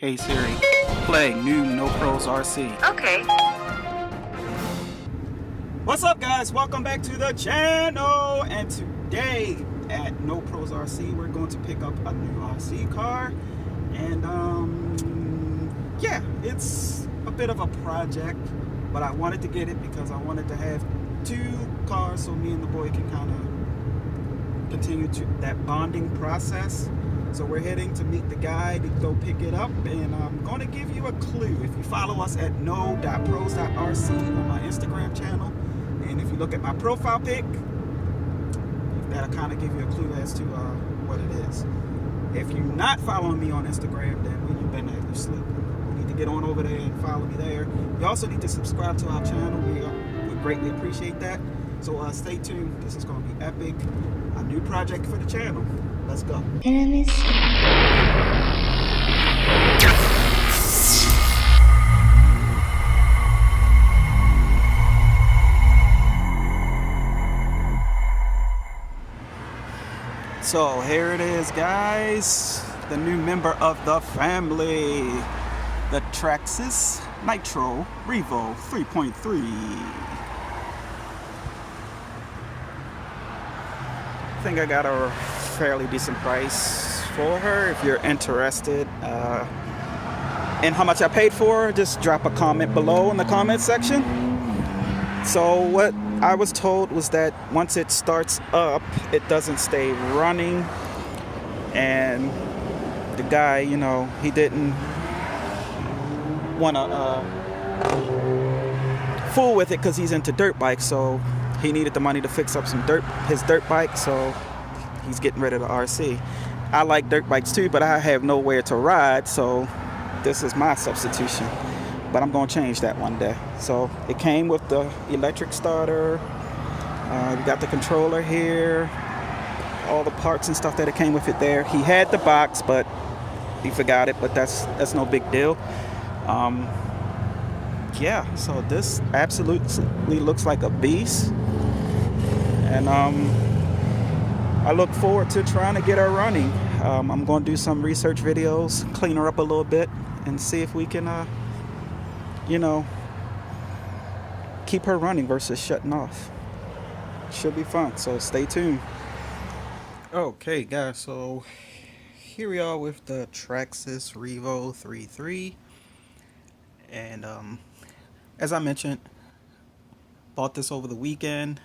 Hey Siri, play new No Pros RC. Okay. What's up guys? Welcome back to the channel. And today at No Pros RC we're going to pick up a new RC car. And yeah, it's a bit of a project, but I wanted to get it because I wanted to have two cars so me and the boy can kind of continue to that bonding process. So we're heading to meet the guy to go pick it up, and I'm going to give you a clue. If you follow us at no.pros.rc on my Instagram channel, and if you look at my profile pic, that'll kind of give you a clue as to what it is. If you're not following me on Instagram, then you've been at your sleep. You need to get on over there and follow me there. You also need to subscribe to our channel. We greatly appreciate that. So stay tuned. This is going to be epic. A new project for the channel. Let's go. So here it is, guys. The new member of the family. The Traxxas Revo 3.3. I think I got a fairly decent price for her. If you're interested in how much I paid for her, just drop a comment below in the comment section. So what I was told was that once it starts up, it doesn't stay running, and the guy, you know, he didn't want to fool with it because he's into dirt bikes, so he needed the money to fix up his dirt bike, so he's getting rid of the RC. I like dirt bikes too, but I have nowhere to ride, so this is my substitution. But I'm going to change that one day. So it came with the electric starter. We got the controller here. All the parts and stuff that it came with it there. He had the box, but he forgot it, but that's no big deal. Yeah, so this absolutely looks like a beast. And I look forward to trying to get her running. I'm going to do some research videos, clean her up a little bit, and see if we can, you know, keep her running versus shutting off. Should be fun, so stay tuned. Okay, guys, so here we are with the Traxxas Revo 3.3. And as I mentioned, bought this over the weekend,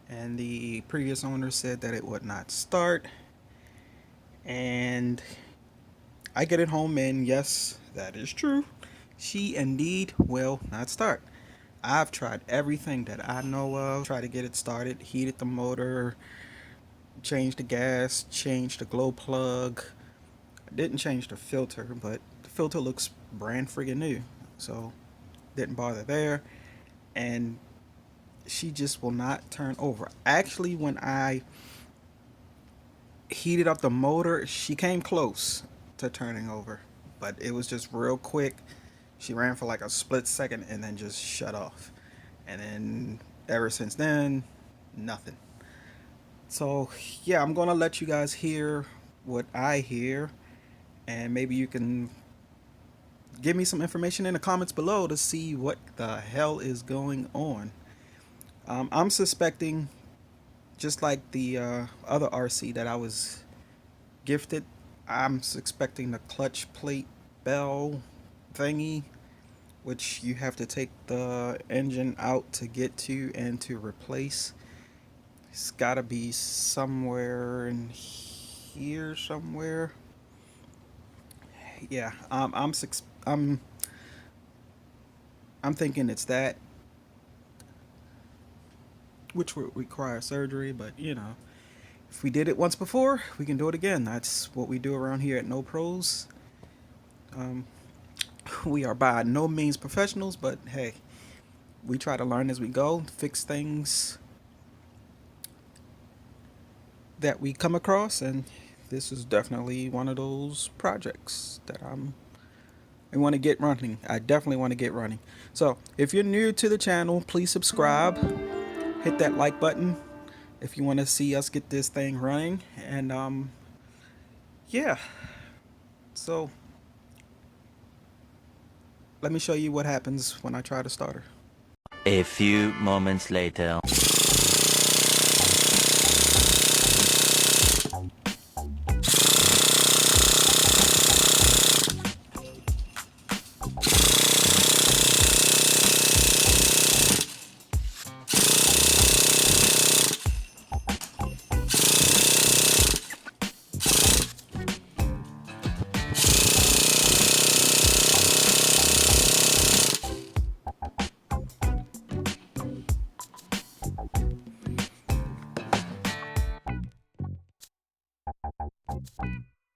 and the previous owner said that it would not start, and I get it home, and yes, that is true. She indeed will not start. I've tried everything that I know of, tried to get it started, heated the motor, changed the gas, changed the glow plug. I didn't change the filter, but the filter looks brand friggin' new, so didn't bother there. And she just will not turn over. Actually, when I heated up the motor, she came close to turning over, but it was just real quick. She ran for like a split second and then just shut off. And then ever since then, nothing. So yeah, I'm gonna let you guys hear what I hear, and maybe you can give me some information in the comments below to see what the hell is going on. I'm suspecting, just like the other RC that I was gifted, I'm suspecting the clutch plate bell thingy, which you have to take the engine out to get to and to replace. It's gotta be somewhere in here somewhere. Yeah, I'm thinking it's that, which would require surgery, but you know, if we did it once before, we can do it again. That's what we do around here at No Pros. We are by no means professionals, but hey, we try to learn as we go, fix things that we come across, and this is definitely one of those projects that I want to get running. I definitely want to get running. So if you're new to the channel, please subscribe, hit that like button if you want to see us get this thing running. And yeah, so Let me show you what happens when I try to start her. A few moments later.